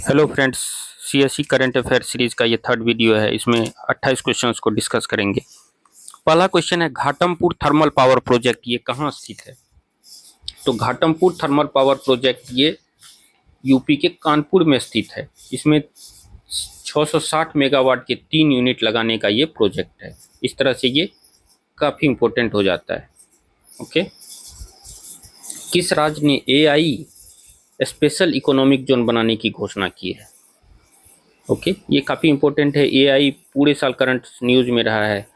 Hello friends, CSE current affair series का ये third video है। इसमें 28 क्वेश्चंस को डिस्कस करेंगे। पहला क्वेश्चन है, घाटमपुर थर्मल पावर प्रोजेक्ट ये कहाँ स्थित है? तो घाटमपुर थर्मल पावर प्रोजेक्ट ये यूपी के कानपुर में स्थित है। इसमें 660 मेगावाट के 3 यूनिट लगाने का ये प्रोजेक्ट है। इस तरह से ये काफ़ी इम्पोर्टेंट हो जाता है। ओके, किस राज्य ने एआई स्पेशल इकोनॉमिक जोन बनाने की घोषणा की है? ओके, ये काफ़ी इम्पोर्टेंट है। एआई पूरे साल करंट न्यूज़ में रहा है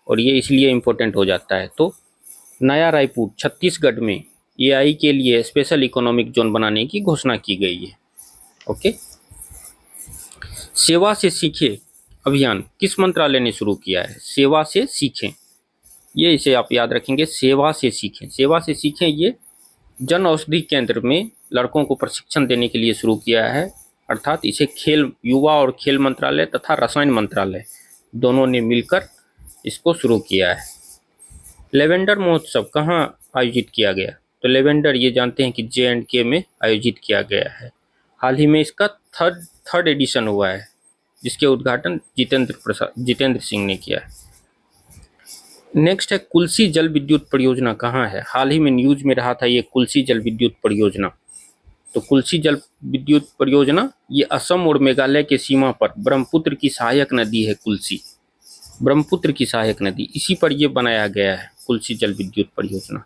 और ये इसलिए इम्पोर्टेंट हो जाता है। तो नया रायपुर छत्तीसगढ़ में एआई के लिए स्पेशल इकोनॉमिक जोन बनाने की घोषणा की गई है। ओके, सेवा से सीखें अभियान किस मंत्रालय ने शुरू किया है? सेवा से सीखें, ये इसे आप याद रखेंगे। सेवा से सीखें, सेवा से सीखें ये जन औषधि केंद्र में लड़कों को प्रशिक्षण देने के लिए शुरू किया है। अर्थात इसे खेल युवा और खेल मंत्रालय तथा रसायन मंत्रालय दोनों ने मिलकर इसको शुरू किया है। लेवेंडर महोत्सव कहाँ आयोजित किया गया? तो लेवेंडर ये जानते हैं कि J&K में आयोजित किया गया है। हाल ही में इसका थर्ड एडिशन हुआ है, जिसके उद्घाटन जितेंद्र सिंह ने किया है। नेक्स्ट है, कुल्सी जल विद्युत परियोजना कहाँ है? हाल ही में न्यूज में रहा था ये कुल्सी जल विद्युत परियोजना। तो कुल्सी जल विद्युत परियोजना ये असम और मेघालय के सीमा पर ब्रह्मपुत्र की सहायक नदी है। कुल्सी ब्रह्मपुत्र की सहायक नदी, इसी पर यह बनाया गया है कुल्सी जल विद्युत परियोजना।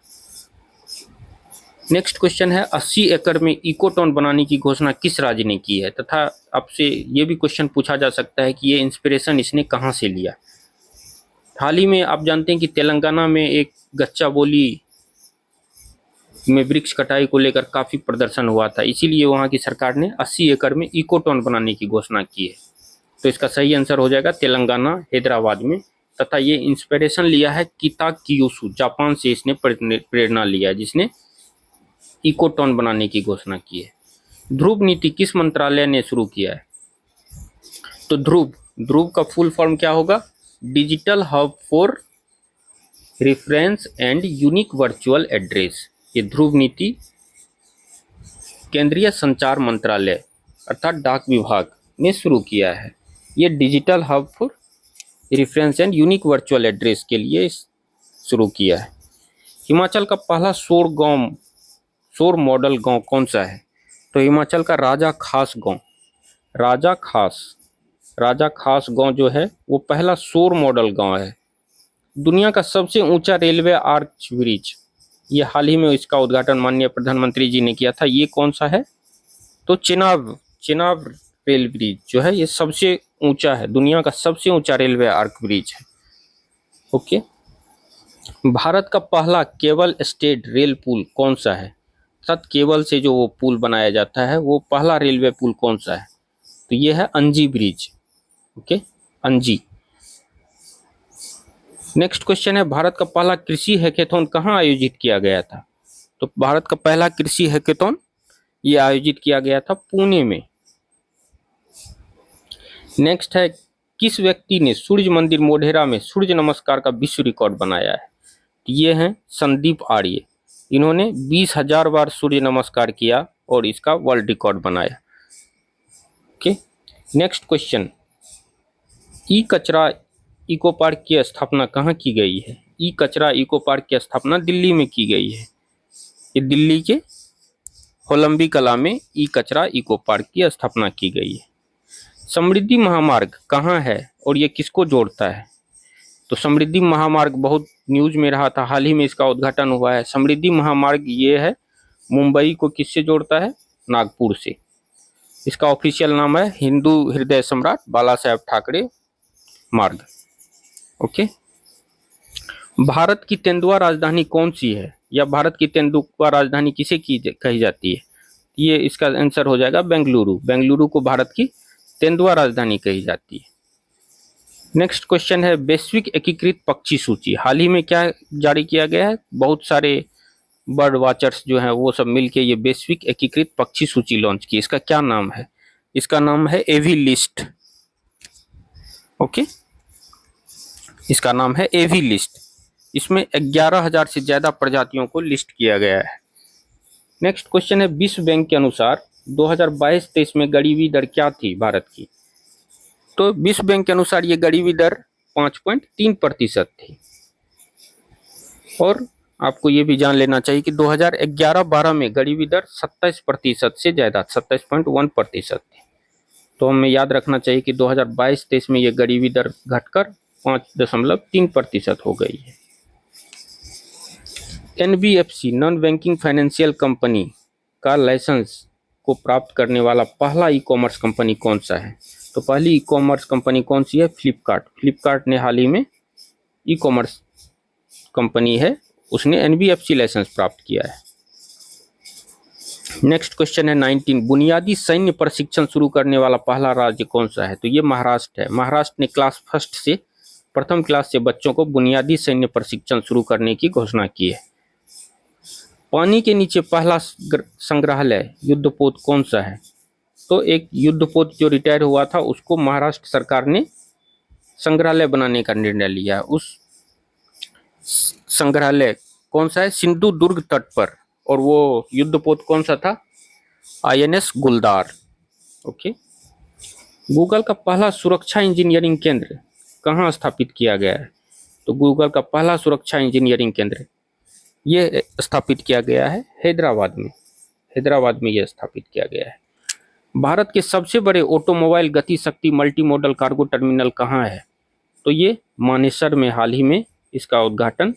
नेक्स्ट क्वेश्चन है, 80 एकड़ में इको टाउन बनाने की घोषणा किस राज्य ने की है? तथा आपसे ये भी क्वेश्चन पूछा जा सकता है कि ये इंस्पिरेशन इसने कहाँ से लिया? हाल ही में आप जानते हैं कि तेलंगाना में एक गच्चा बोली में वृक्ष कटाई को लेकर काफ़ी प्रदर्शन हुआ था, इसीलिए वहाँ की सरकार ने 80 एकड़ में इको टाउन बनाने की घोषणा की है। तो इसका सही आंसर हो जाएगा तेलंगाना, हैदराबाद में। तथा ये इंस्पिरेशन लिया है किताकियोसु, जापान से इसने प्रेरणा लिया है, जिसने इको टाउन बनाने की घोषणा की है। ध्रुव नीति किस मंत्रालय ने शुरू किया है? तो ध्रुव का फुल फॉर्म क्या होगा? Digital hub for reference and unique virtual address. ये ध्रुव नीति केंद्रीय संचार मंत्रालय अर्थात डाक विभाग ने शुरू किया है। ये digital hub for reference and unique virtual address के लिए शुरू किया है। हिमाचल का पहला सौर मॉडल गांव कौन सा है? तो हिमाचल का राजा खास गांव जो है वो पहला सौर मॉडल गांव है। दुनिया का सबसे ऊंचा रेलवे आर्च ब्रिज, ये हाल ही में इसका उद्घाटन माननीय प्रधानमंत्री जी ने किया था। ये कौन सा है? तो चेनाब रेल ब्रिज जो है ये सबसे ऊंचा है, दुनिया का सबसे ऊंचा रेलवे आर्क ब्रिज है। ओके, भारत का पहला केबल स्टेड रेल पुल कौन सा है? अर्थात केबल से जो वो पुल बनाया जाता है वो पहला रेलवे पुल कौन सा है? तो ये है अंजी ब्रिज। ओके, अंजी। नेक्स्ट क्वेश्चन है, भारत का पहला कृषि हैकेथॉन कहाँ आयोजित किया गया था? तो भारत का पहला कृषि हैकेथॉन ये आयोजित किया गया था पुणे में। नेक्स्ट है, किस व्यक्ति ने सूर्य मंदिर मोढेरा में सूर्य नमस्कार का विश्व रिकॉर्ड बनाया है? ये हैं संदीप आर्य। इन्होंने 20,000 बार सूर्य नमस्कार किया और इसका वर्ल्ड रिकॉर्ड बनाया। ओके, नेक्स्ट क्वेश्चन, ई कचरा इको पार्क की स्थापना कहाँ की गई है? ई कचरा इको पार्क की स्थापना दिल्ली में की गई है। ये दिल्ली के होलंबी कला में ई कचरा इको पार्क की स्थापना की गई है। समृद्धि महामार्ग कहाँ है और ये किसको जोड़ता है? तो समृद्धि महामार्ग बहुत न्यूज में रहा था, हाल ही में इसका उद्घाटन हुआ है। समृद्धि महामार्ग ये है मुंबई को किससे जोड़ता है? नागपुर से। इसका ऑफिशियल नाम है हिंदू हृदय सम्राट बाला साहेब ठाकरे मार्ग। ओके, भारत की तेंदुआ राजधानी कौन सी है, या भारत की तेंदुआ राजधानी किसे कही जाती है? ये इसका आंसर हो जाएगा बेंगलुरु। बेंगलुरु को भारत की तेंदुआ राजधानी कही जाती है। नेक्स्ट क्वेश्चन है, वैश्विक एकीकृत पक्षी सूची हाल ही में क्या जारी किया गया है? बहुत सारे बर्ड वॉचर्स जो हैं वो सब मिलके ये वैश्विक एकीकृत पक्षी सूची लॉन्च की। इसका क्या नाम है? इसका नाम है एवी लिस्ट। ओके, इसका नाम है एवी लिस्ट। इसमें 11,000 से ज़्यादा प्रजातियों को लिस्ट किया गया है। नेक्स्ट क्वेश्चन है, विश्व बैंक के अनुसार 2022-23 में गरीबी दर क्या थी भारत की? तो विश्व बैंक के अनुसार ये गरीबी दर 5.3% थी। और आपको ये भी जान लेना चाहिए कि 2011-12 में गरीबी दर 27% से ज़्यादा 27.1% थी। तो हमें याद रखना चाहिए कि 2022-23 में ये गरीबी दर घटकर 5.3% हो गई है। NBFC non banking financial company का लाइसेंस को प्राप्त करने वाला पहला ई कॉमर्स कंपनी कौन सा है? तो पहली ई कॉमर्स कंपनी कौन सी है? फ्लिपकार्ट। फ्लिपकार्ट ने हाल ही में ई कॉमर्स कंपनी है, उसने NBFC लाइसेंस प्राप्त किया है। नेक्स्ट क्वेश्चन है 19, बुनियादी सैन्य प्रशिक्षण शुरू करने वाला पहला राज्य कौन सा है? तो ये महाराष्ट्र है। महाराष्ट्र ने क्लास फर्स्ट से प्रथम क्लास से बच्चों को बुनियादी सैन्य प्रशिक्षण शुरू करने की घोषणा की है। पानी के नीचे पहला संग्रहालय युद्धपोत कौन सा है? तो एक युद्धपोत जो रिटायर हुआ था उसको महाराष्ट्र सरकार ने संग्रहालय बनाने का निर्णय लिया। उस संग्रहालय कौन सा है? सिंधु दुर्ग तट पर। और वो युद्धपोत कौन सा था? INS गुलदार। ओके। गूगल का पहला सुरक्षा इंजीनियरिंग केंद्र कहाँ स्थापित किया गया है? तो गूगल का पहला सुरक्षा इंजीनियरिंग केंद्र ये स्थापित किया गया है हैदराबाद में। हैदराबाद में यह स्थापित किया गया है। भारत के सबसे बड़े ऑटोमोबाइल गति शक्ति मल्टी मॉडल कार्गो टर्मिनल कहाँ है? तो ये मानेसर में हाल ही में इसका उद्घाटन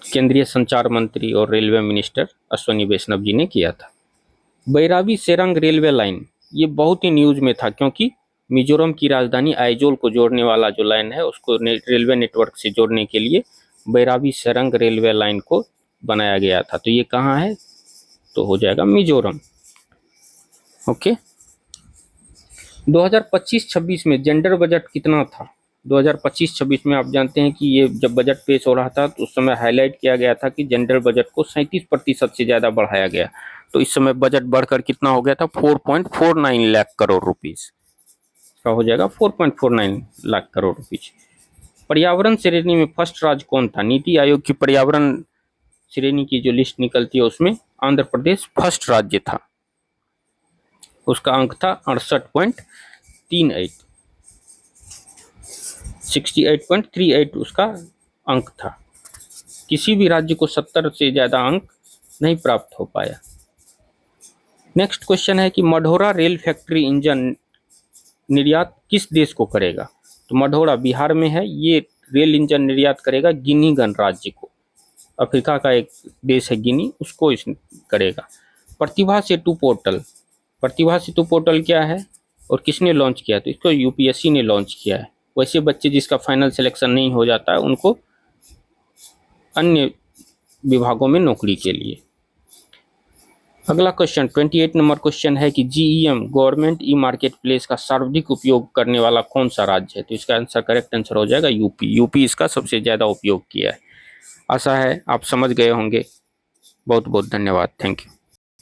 केंद्रीय संचार मंत्री और रेलवे मिनिस्टर अश्विनी वैष्णव जी ने किया था। बैराबी सेरंग रेलवे लाइन ये बहुत ही न्यूज में था, क्योंकि मिजोरम की राजधानी आइजोल को जोड़ने वाला जो लाइन है उसको रेलवे नेटवर्क से जोड़ने के लिए बैराबी सेरंग रेलवे लाइन को बनाया गया था। तो ये कहाँ है? तो हो जाएगा मिजोरम। ओके। 2025-26 में जेंडर बजट कितना था? 2025-26 में आप जानते हैं कि ये जब बजट पेश हो रहा था तो उस समय हाईलाइट किया गया था कि जेंडर बजट को 37% से ज़्यादा बढ़ाया गया। तो इस समय बजट बढ़कर कितना हो गया था? 4.49 लाख करोड़ रुपीज़ का हो जाएगा 4.49 लाख करोड़ रुपीज़। पर्यावरण श्रेणी में फर्स्ट राज्य कौन था? नीति आयोग की पर्यावरण श्रेणी की जो लिस्ट निकलती है उसमें आंध्र प्रदेश फर्स्ट राज्य था। उसका अंक था 68.38, 68.38 उसका अंक था। किसी भी राज्य को 70 से ज़्यादा अंक नहीं प्राप्त हो पाया। नेक्स्ट क्वेश्चन है कि मढ़ौरा रेल फैक्ट्री इंजन निर्यात किस देश को करेगा? तो मढ़ौरा बिहार में है, ये रेल इंजन निर्यात करेगा गिनी गणराज्य को। अफ्रीका का एक देश है गिनी, उसको इस करेगा। प्रतिभा सेतु पोर्टल, प्रतिभा सेतु पोर्टल क्या है और किसने लॉन्च किया? तो इसको UPSC ने लॉन्च किया है। वैसे बच्चे जिसका फाइनल सिलेक्शन नहीं हो जाता है उनको अन्य विभागों में नौकरी के लिए। अगला क्वेश्चन 28 नंबर क्वेश्चन है कि GEM government e market place का सर्वाधिक उपयोग करने वाला कौन सा राज्य है? तो इसका आंसर करेक्ट आंसर हो जाएगा यूपी इसका सबसे ज़्यादा उपयोग किया है। आशा है आप समझ गए होंगे। बहुत बहुत धन्यवाद। Thank you.